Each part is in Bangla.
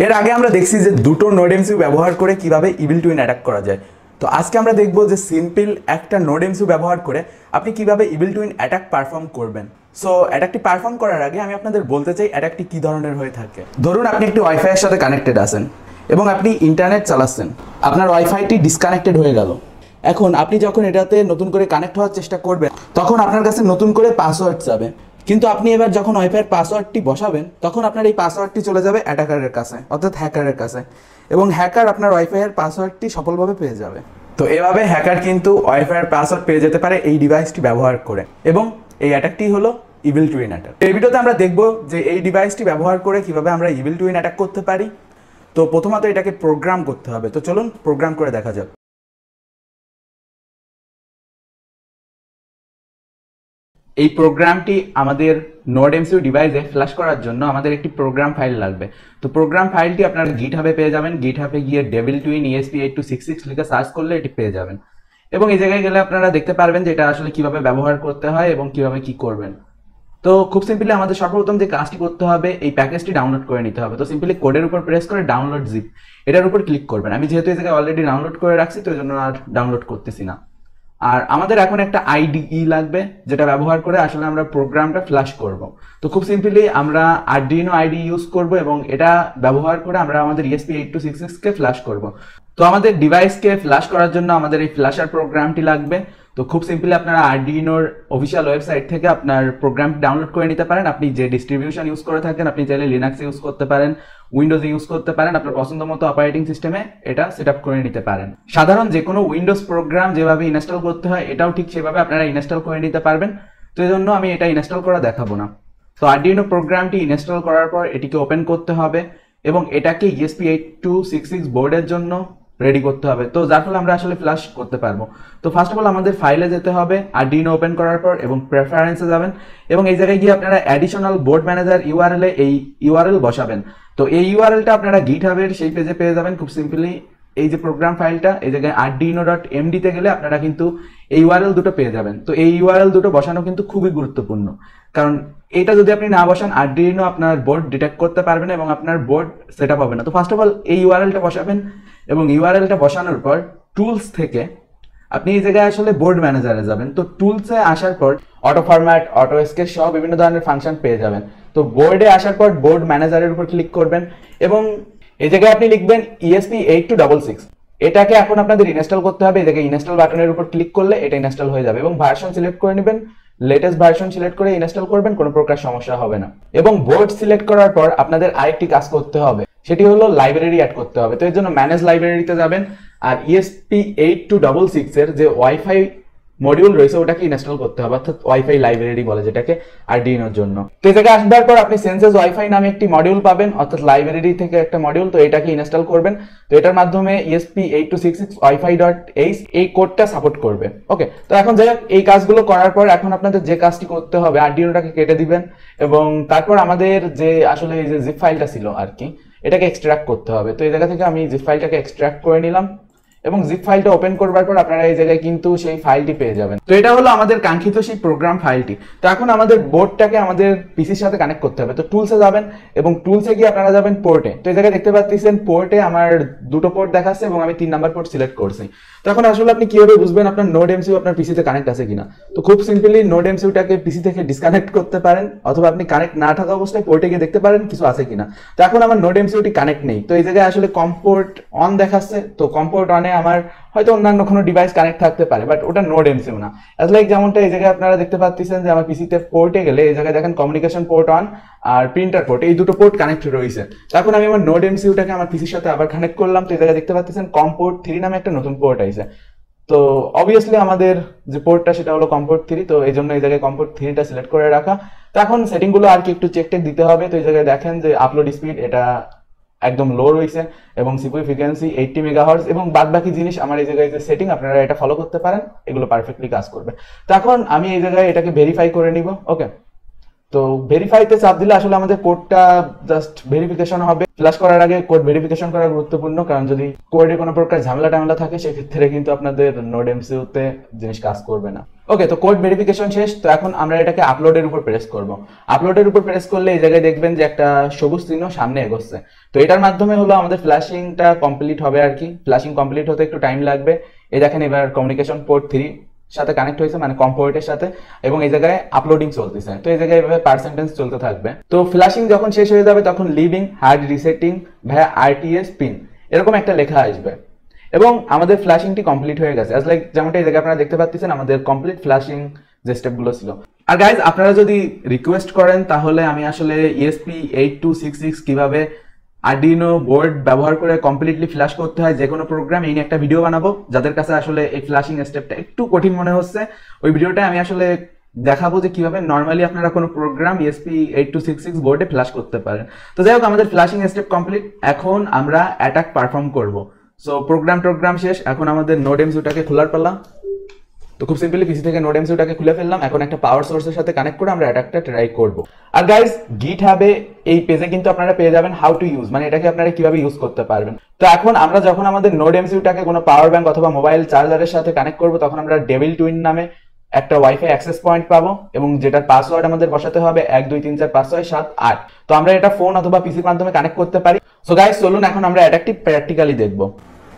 এর আগে আমরা দেখছি যে দুটো নোড এমসিইউ ব্যবহার করে কিভাবে ইভিল টুইন অ্যাটাক করা যায়। তো আজকে আমরা দেখব যে সিম্পল একটা নোড এমসিইউ ব্যবহার করে আপনি কিভাবে ইভিল টুইন অ্যাটাক পারফর্ম করবেন। সো অ্যাটাকটি পারফর্ম করার আগে আমি আপনাদের বলতে চাই অ্যাটাকটি কী ধরনের হয়ে থাকে। ধরুন আপনি একটি ওয়াইফাইয়ের সাথে কানেক্টেড আছেন এবং আপনি ইন্টারনেট চালাচ্ছেন, আপনার ওয়াইফাইটি ডিসকানেক্টেড হয়ে গেল। এখন আপনি যখন এটাতে নতুন করে কানেক্ট হওয়ার চেষ্টা করবেন তখন আপনার কাছে নতুন করে পাসওয়ার্ড যাবে, কিন্তু আপনি এবার যখন ওয়াইফাইয়ের পাসওয়ার্ডটি বসাবেন তখন আপনার এই পাসওয়ার্ডটি চলে যাবে অ্যাটাকারের কাছে, অর্থাৎ হ্যাকারের কাছে, এবং হ্যাকার আপনার ওয়াইফাইয়ের পাসওয়ার্ডটি সফলভাবে পেয়ে যাবে। তো এভাবে হ্যাকার কিন্তু ওয়াইফাইয়ের পাসওয়ার্ড পেয়ে যেতে পারে এই ডিভাইসটি ব্যবহার করে, এবং এই অ্যাটাকটি হলো ইভিল টুইন অ্যাটাক। এই ভিডিওতে আমরা দেখব যে এই ডিভাইসটি ব্যবহার করে কিভাবে আমরা ইভিল টুইন অ্যাটাক করতে পারি। তো প্রথমত এটাকে প্রোগ্রাম করতে হবে, তো চলুন প্রোগ্রাম করে দেখা যাক। এই প্রোগ্রামটি আমাদের নোড এমসিইউ ডিভাইসে ফ্ল্যাশ করার জন্য আমাদের একটি প্রোগ্রাম ফাইল লাগবে। তো প্রোগ্রাম ফাইলটি আপনারা গিটহাবে পেয়ে যাবেন। গিটহাবে গিয়ে ডেভিল টুইন ESP8266 লিখে সার্চ করলে এটি পেয়ে যাবেন, এবং এই জায়গায় গেলে আপনারা দেখতে পারবেন যে এটা আসলে কিভাবে ব্যবহার করতে হয় এবং কিভাবে কি করবেন। তো খুব সিম্পলি আমাদের সর্বপ্রথম যে কাজটি করতে হবে, এই প্যাকেজটি ডাউনলোড করে নিতে হবে। তো সিম্পলি কোডের উপর প্রেস করে ডাউনলোড জিপ এটার উপর ক্লিক করবেন। আমি যেহেতু এই জায়গায় অলরেডি ডাউনলোড করে রাখছি তো এই জন্য আর ডাউনলোড করতেছি না। আর আমাদের এখন একটা আইডিই লাগবে যেটা ব্যবহার করে আসলে আমরা প্রোগ্রামটা ফ্ল্যাশ করব। তো খুব সিম্পলি আমরা আরডিনো আইডি ইউজ করব এবং এটা ব্যবহার করে আমরা আমাদের ESP8266 কে ফ্ল্যাশ করব। তো আমাদের ডিভাইসকে ফ্ল্যাশ করার জন্য আমাদের এই ফ্ল্যাশার প্রোগ্রামটি লাগবে। তো খুব সিম্পলি আপনারা আরডিনোর অফিসিয়াল ওয়েবসাইট থেকে আপনার প্রোগ্রামটি ডাউনলোড করে নিতে পারেন। আপনি যে ডিস্ট্রিবিউশন ইউজ করে থাকেন, আপনি চাইলে লিনাক্স ইউজ করতে পারেন, উইন্ডোজ ইউজ করতে পারেন, আপনার পছন্দ মতো অপারেটিং সিস্টেমে এটা সেট আপ করে নিতে পারেন। সাধারণ যে কোনো উইন্ডোজ প্রোগ্রাম যেভাবে ইনস্টল করতে হয় এটাও ঠিক সেভাবে আপনারা ইনস্টল করে নিতে পারবেন। তো এই জন্য আমি এটা ইনস্টল করা দেখাবো না। তো আরডিনো প্রোগ্রামটি ইনস্টল করার পর এটিকে ওপেন করতে হবে এবং এটাকে ESP8266 বোর্ডের জন্য রেডি করতে হবে, তো যার ফলে আমরা আসলে ফ্ল্যাশ করতে পারবো। তো ফার্স্ট অফ অল আমাদের ফাইলে যেতে হবে, আরডিনো ওপেন করার পর এবং প্রেফারেন্সে যাবেন এবং এই জায়গায় গিয়ে আপনারা অ্যাডিশনাল বোর্ড ম্যানেজার ইউআরএল এ এই ইউআরএল বসাবেন। তো এই ইউআরএলটা আপনারা গিটহাবের সেই পেজে পেয়ে যাবেন। খুব সিম্পলি এই যে প্রোগ্রাম ফাইলটা, এই জায়গায় arduino.md তে গেলে আপনারা কিন্তু এই ইউআরএল দুটো পেয়ে যাবেন। তো এই ইউআরএল দুটো বসানো কিন্তু খুবই গুরুত্বপূর্ণ, কারণ এটা যদি আপনি না বসান আরডিনো আপনার বোর্ড ডিটেক্ট করতে পারবে না এবং আপনার বোর্ড সেট আপ হবে না। তো ফার্স্ট অফ অল এই ইউআরএলটা বসাবেন এবং ইউআরএলটা বসানোর পর টুলস থেকে আপনি এই জায়গায় আসলে বোর্ড ম্যানেজারে যাবেন। তো টুলসে আসার পর অটো ফরম্যাট, অটো স্কেচ সহ বিভিন্ন ধরনের ফাংশন পেয়ে যাবেন। তো বোর্ডে আসার পর বোর্ড ম্যানেজারের উপর ক্লিক করবেন এবং এই জায়গায় আপনি লিখবেন ESP8266। এটাকে এখন আপনাদের ইনস্টল করতে হবে। এই জায়গায় ইনস্টল বাটনের উপর ক্লিক করলে এটা ইনস্টল হয়ে যাবে এবং ভার্সন সিলেক্ট করে নেবেন, লেটেস্ট ভার্সন সিলেক্ট করে ইনস্টল করবেন, কোনো প্রকার সমস্যা হবে না। এবং বোর্ড সিলেক্ট করার পর আপনাদের আরেকটি কাজ করতে হবে, সেটি হলো লাইব্রেরি অ্যাড করতে হবে। তো এর জন্য ম্যানেজ লাইব্রেরিতে যাবেন আর ESP8266 এর যে ওয়াইফাই মডিউল রয়েছে ওটাকে ইনস্টল করতে হবে, অর্থাৎ ওয়াইফাই লাইব্রেরি বলে যেটাকে আরডিনোর জন্য। তো এই জায়গায় আসবার পর আপনি সেন্সেস ওয়াইফাই নামে একটি মডিউল পাবেন, অর্থাৎ লাইব্রেরি থেকে একটা মডিউল। তো এটাকে ইনস্টল করবেন। তো এটার মাধ্যমে ESP8266 wifi.h এই কোডটা সাপোর্ট করবে। ওকে, তো এখন যাই হোক, এই কাজগুলো করার পর এখন আপনাদের যে কাজটি করতে হবে, আরডিনোটাকে কেটে দিবেন এবং তারপর আমাদের যে আসলে এই যে জিপ ফাইলটা ছিল আর কি, এটাকে এক্সট্রাক্ট করতে হবে। তো এই জায়গা থেকে আমি জিপ ফাইলটাকে এক্সট্রাক্ট করে নিলাম এবং জিপ ফাইলটা ওপেন করবার পর আপনারা এই জায়গায় কিন্তু সেই ফাইলটি পেয়ে যাবেন। তো এটা হলো আমাদের কাঙ্ক্ষিত সেই প্রোগ্রাম ফাইলটি। তো এখন আমাদের বোর্ডটাকে আমাদের পিসির সাথে কানেক্ট করতে হবে। তো টুলসে যাবেন এবং টুলসে গিয়ে আপনারা যাবেন পোর্টে। তো এই জায়গায় দেখতে পাচ্ছেন পোর্টে আমার দুটো পোর্ট দেখাচ্ছে এবং আমি 3 নাম্বার পোর্ট সিলেক্ট করছি। তো এখন আসলে আপনি কিভাবে বুঝবেন আপনার নোড এমসিইউ আপনার পিসিতে কানেক্ট আছে কিনা? তো খুব সিম্পলি নোড এমসিইউটাকে পিসি থেকে ডিসকানেক্ট করতে পারেন, অথবা আপনি কানেক্ট না থাকা অবস্থায় পোর্টে গিয়ে দেখতে পারেন কিছু আছে কিনা। তো এখন আমার নোড এমসিইউটি কানেক্ট নেই। তো এই জায়গায় আসলে কম পোর্ট অন দেখাচ্ছে। তো কম পোর্ট অনে আমার হয়তো অন্যান্য কোনো ডিভাইস কানেক্ট থাকতে পারে, বাট ওটা নোড এমসিইউ না। অ্যাজ লাইক যেমনটা এই জায়গায় আপনারা দেখতে পাচ্ছেন যে আমার পিসিতে পোর্টে গেলে এই জায়গায় দেখেন কমিউনিকেশন পোর্ট অন আর প্রিন্টার পোর্ট, এই দুটো পোর্ট কানেক্ট রয়েছে। এখন আমি আমার নোড এমসিইউটাকে আমার পিসির সাথে আবার কানেক্ট করলাম। তো এই জায়গায় দেখতে পাচ্ছেন কম পোর্ট 3 নামে একটা নতুন পোর্ট আইছে। তো অবভিয়াসলি আমাদের যে পোর্টটা সেটা হলো কমপোর্ট 3। তো এই জন্য এই জায়গায় কমপোর্ট 3টা সিলেক্ট করে রাখা। তো এখন সেটিং গুলো আর কি একটু চেক টেক দিতে হবে। তো এই জায়গায় দেখেন যে আপলোড স্পিড এটা একদম লো রয়েছে এবং সিপিইউ ফ্রিকোয়েন্সি 80 মেগাহার্টজ এবং বাদ বাকি জিনিস আমার এই জায়গায় যে সেটিং আপনারা এটা ফলো করতে পারেন, এগুলো পারফেক্টলি কাজ করবে। তো এখন আমি এই জায়গায় এটাকে ভেরিফাই করে নিব। ওকে, তো ভেরিফাইতে চাপ দিলে আসলে আমাদের কোডটা জাস্ট ভেরিফিকেশন হবে। ফ্ল্যাশ করার আগে কোড ভেরিফিকেশন করা গুরুত্বপূর্ণ, কারণ যদি কোডে কোনো প্রকার ঝামেলা থাকে সেক্ষেত্রে কিন্তু আপনাদের নোড এমসিইউতে জিনিস কাজ করবে না। ওকে, তো কোড ভেরিফিকেশন শেষ। তো এখন আমরা এটাকে আপলোডের উপর প্রেস করব। আপলোডের উপর প্রেস করলে এই জায়গায় দেখবেন যে একটা সবুজ চিহ্ন সামনে এগোচ্ছে। তো এটার মাধ্যমে হলো আমাদের ফ্ল্যাশিংটা কমপ্লিট হবে আর কি। ফ্ল্যাশিং কমপ্লিট হতে একটু টাইম লাগবে। এই দেখেন এবার কমিউনিকেশন পোর্ট 3 সাথে কানেক্ট হয়েছে, মানে কম পোর্টের সাথে, এবং এই জায়গায় আপলোডিং চলতেছে। তো এই জায়গায় এভাবে পার্সেন্টেজ চলতে থাকবে। তো ফ্ল্যাশিং যখন শেষ হয়ে যাবে তখন লিভিং হার্ড রিসেটিং ভায়া আরটিএস পিন এরকম একটা লেখা আসবে এবং আমাদের ফ্ল্যাশিংটি কমপ্লিট হয়ে গেছে। অ্যাজ লাইক যেমনটা এই জায়গায় আপনারা দেখতে পাচ্ছেন আমাদের কমপ্লিট ফ্ল্যাশিং যে স্টেপগুলো ছিল। আর গাইজ, আপনারা যদি রিকোয়েস্ট করেন তাহলে আমি আসলে ESP8266 কিভাবে আরডিনো বোর্ড ব্যবহার করে কমপ্লিটলি ফ্ল্যাশ করতে হয় যে কোনো প্রোগ্রাম, এই নিয়ে একটা ভিডিও বানাবো। যাদের কাছে আসলে এই ফ্ল্যাশিং স্টেপটা একটু কঠিন মনে হচ্ছে, ওই ভিডিওটা আমি আসলে দেখাবো যে কিভাবে নর্মালি আপনারা কোনো প্রোগ্রাম ESP8266 বোর্ডে ফ্ল্যাশ করতে পারেন। তো যাই হোক, আমাদের ফ্ল্যাশিং স্টেপ কমপ্লিট। এখন আমরা অ্যাটাক পারফর্ম করব। সো প্রোগ্রাম শেষ। এখন আমাদের নোড এমসিইউটাকে খোলার পালা। তো খুব সিম্পলি পিসি থেকে নোড এমসিইউটাকে খুলে ফেললাম। এখন একটা পাওয়ার সোর্সের সাথে কানেক্ট করে আমরা অ্যাটাকটা ট্রাই করব। আর গাইস, গিটহাবে এই পেজে কিন্তু আপনারা পেয়ে যাবেন হাউ টু ইউজ, মানে এটাকে আপনারা কিভাবে ইউজ করতে পারবেন। তো এখন আমরা যখন আমাদের নোড এমসিইউটাকে কোনো পাওয়ার ব্যাংক অথবা মোবাইল চার্জারের সাথে কানেক্ট করব, তখন আমরা ডেভিল টুইন নামে একটা ওয়াইফাই অ্যাক্সেস পয়েন্ট পাবো এবং যেটার পাসওয়ার্ড আমাদের বসাতে হবে 1 2 3 4 5 6 7 8। তো আমরা এটা ফোন অথবা পিসির মাধ্যমে কানেক্ট করতে পারি। সো গাইস, চলুন এখন আমরা অ্যাটাকটি প্র্যাকটিক্যালি দেখব।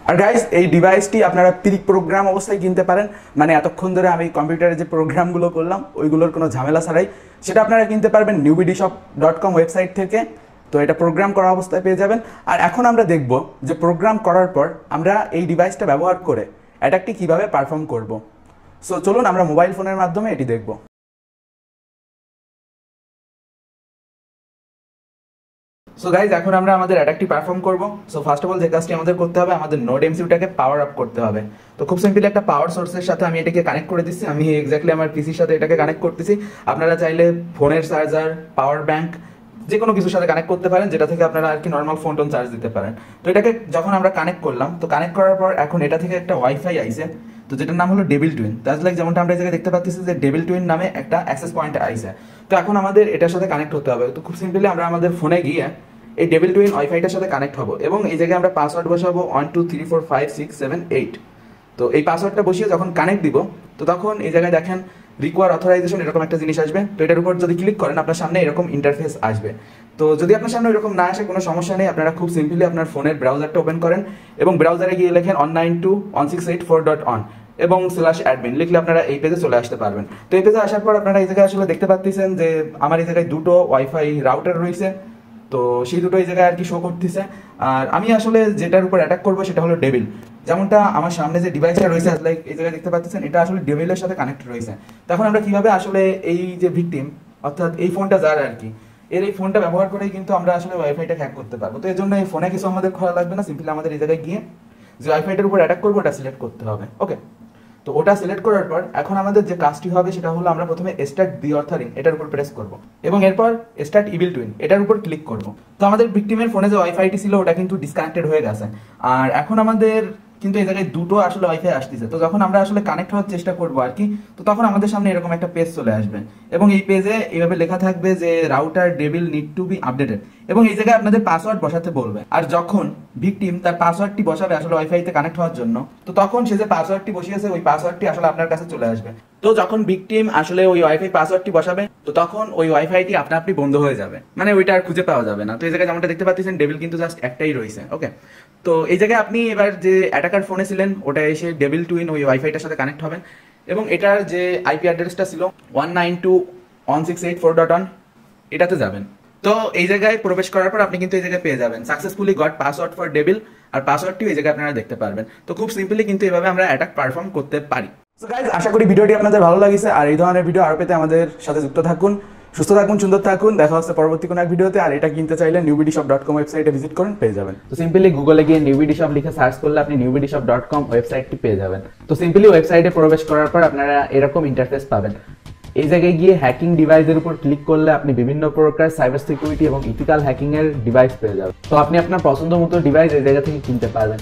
আর গাইস, এই ডিভাইসটি আপনারা প্রি প্রোগ্রাম অবস্থায় কিনতে পারেন, মানে এতক্ষণ ধরে আমি কম্পিউটারে যে প্রোগ্রামগুলো করলাম ওইগুলোর কোনো ঝামেলা ছাড়াই। সেটা আপনারা কিনতে পারবেন newbdshop.com ওয়েবসাইট থেকে। তো এটা প্রোগ্রাম করা অবস্থায় পেয়ে যাবেন। আর এখন আমরা দেখব যে প্রোগ্রাম করার পর আমরা এই ডিভাইসটা ব্যবহার করে অ্যাটাকটি কিভাবে পারফর্ম করব। সো চলুন আমরা মোবাইল ফোনের মাধ্যমে এটি দেখব। সো গাইজ, এখন আমরা আমাদের অ্যাটাকটি পারফর্ম করব। সো ফার্স্ট অফ অল যে কাজটি আমাদের করতে হবে, আমাদের নোড এমসিইউটাকে পাওয়ার আপ করতে হবে। তো খুব সিম্পলি একটা পাওয়ার সোর্সের সাথে আমি এটাকে কানেক্ট করে দিচ্ছি। আমি এক্স্যাক্টলি আমার পিসির সাথে এটাকে কানেক্ট করতেছি। আপনারা চাইলে ফোনের চার্জার, পাওয়ার ব্যাংক যে কোনো কিছুর সাথে কানেক্ট করতে পারেন, যেটা থেকে আপনারা আর কি নর্মাল ফোন টোন চার্জ দিতে পারেন। তো এটাকে যখন আমরা কানেক্ট করলাম, তো কানেক্ট করার পর এখন এটা থেকে একটা ওয়াইফাই আইছে, তো যেটার নাম হলো ডেভিল টুইন। তাজ লাইক যেমনটা আমরা এই জায়গায় দেখতে পাচ্ছি যে ডেভিল টুইন নামে একটা অ্যাক্সেস পয়েন্ট আইছে। তো এখন আমাদের এটার সাথে কানেক্ট হতে হবে। তো খুব সিম্পলি আমরা আমাদের ফোনে গিয়ে এই ডেভিল টুইন ওয়াইফাইটার সাথে কানেক্ট হবো এবং এই জায়গায় আমরা পাসওয়ার্ড বসাবো 1 2 3 4 5 6 7 8। তো এই পাসওয়ার্ডটা বসিয়ে যখন কানেক্ট দিব, তো তখন এই জায়গায় দেখেন রিকোয়ার অথরাইজেশন এরকম একটা জিনিস আসবে। তো এটার উপর যদি ক্লিক করেন আপনার সামনে এরকম ইন্টারফেস আসবে। তো যদি আপনার সামনে এরকম না আসে, কোনো সমস্যা নেই। আপনারা খুব সিম্পলি আপনার ফোনের ব্রাউজারটা ওপেন করেন এবং ব্রাউজারে গিয়ে লেখেন 192.168.4.1 এবং /admin লিখলে আপনারা এই পেজে চলে আসতে পারবেন। তো এই পেজে আসার পর আপনারা এই জায়গায় আসলে দেখতে পাচ্ছেন যে আমার এই জায়গায় দুটো ওয়াইফাই রাউটার রয়েছে। তো সেই দুটো এই জায়গায় আর কি শো করতেছে। আর আমি আসলে যেটার উপর অ্যাটাক করবো সেটা হলো ডেভিল। যেমনটা আমার সামনে যে ডিভাইসটা রয়েছে লাইক এই জায়গায় দেখতে পাচ্ছেন, এটা আসলে ডেভিলের সাথে কানেক্ট রয়েছে। তখন আমরা কিভাবে আসলে এই যে ভিকটিম, অর্থাৎ এই ফোনটা যার আর কি, এর এই ফোনটা ব্যবহার করেই কিন্তু আমরা আসলে ওয়াইফাইটা হ্যাক করতে পারবো। তো এই জন্য এই ফোনে কিছু আমাদের খোলা লাগবে না, সিম্পলি আমাদের এই জায়গায় গিয়ে যে ওয়াইফাইটার উপর অ্যাটাক করবো ওটা সিলেক্ট করতে হবে। ওকে, তো ওটা সিলেক্ট করার পর এখন আমাদের যে কাজটি হবে সেটা হলো আমরা প্রথমে স্টার্ট দি অর্থারিং এটার উপর প্রেস করব এবং এরপর স্টার্ট ইভিল টুইন এটার উপর ক্লিক করব। তো আমাদের ভিকটিমের ফোনে যে ওয়াইফাইটি ছিল ওটা কিন্তু ডিসকানেক্টেড হয়ে গেছে। আর এখন আমাদের কিন্তু এই জায়গায় দুটো আসলে ওয়াইফাই আসতেছে। তো যখন আমরা আসলে কানেক্ট হওয়ার চেষ্টা করবো আর কি, তো তখন আমাদের সামনে এরকম একটা পেজ চলে আসবে এবং এই পেজে এইভাবে লেখা থাকবে যে router devil need to B updated এবং এই জায়গায় আপনাদের পাসওয়ার্ড বসাতে বলবে। আর যখন ভিকটিম তার পাসওয়ার্ডটি বসাবে আসলে ওয়াইফাইতে কানেক্ট হওয়ার জন্য, তো তখন সে যে পাসওয়ার্ডটি বসিয়েছে ওই পাসওয়ার্ডটি আসলে আপনার কাছে চলে আসবে। তো যখন ভিকটিম আসলে ওই ওয়াইফাই পাসওয়ার্ডটি বসাবে, তো তখন ওই ওয়াইফাইটি আপনা আপনি বন্ধ হয়ে যাবে, মানে ওইটা আর খুঁজে পাওয়া যাবে না। তো এই জায়গায় যেমনটা দেখতে পাচ্ছেন ডেভিল কিন্তু জাস্ট একটাই রয়েছে। ওকে, তো এই জায়গায় আপনি এবার যে অ্যাটাকার ফোনে ছিলেন ওটা এসে ডেভিল টুইন ওই ওয়াইফাইটার সাথে কানেক্ট হবেন এবং এটার যে আইপি অ্যাড্রেসটা ছিল 192.168.4.1 এটাতে যাবেন। তো এই জায়গায় প্রবেশ করার পর আপনি কিন্তু এই জায়গায় পেয়ে যাবেন successfully got password for devil, আর পাসওয়ার্ডটিও এই জায়গায় আপনারা দেখতে পারবেন। তো খুব সিম্পলি কিন্তু এভাবে আমরা অ্যাটাক পারফর্ম করতে পারি। সো গাইস, আশা করি ভিডিওটি আপনাদের ভালো লাগিছে। আর এই ধরনের ভিডিও আরো পেতে আমাদের সাথে যুক্ত থাকুন। সুস্থ থাকুন, সুন্দর থাকুন। দেখা হচ্ছে পরবর্তী কোনো এক ভিডিওতে। আর এটা কিনতে চাইলে newbdshop.com ওয়েবসাইটে ভিজিট করুন, পেয়ে যাবেন। তো সিম্পলি গুগলে গিয়ে newbdshop লিখে সার্চ করলে আপনি newbdshop.com ওয়েবসাইটটি পেয়ে যাবেন। তো সিম্পলি ওয়েবসাইটে প্রবেশ করার পর আপনারা এরকম ইন্টারফেস পাবেন। এই জায়গায় গিয়ে হ্যাকিং ডিভাইসের উপর ক্লিক করলে আপনি বিভিন্ন প্রকার সাইবার সিকিউরিটি এবং ইথিক্যাল হ্যাকিং এর ডিভাইস পেয়ে যাবেন। তো আপনি আপনার পছন্দ মতো ডিভাইস এই জায়গা থেকে কিনতে পারবেন।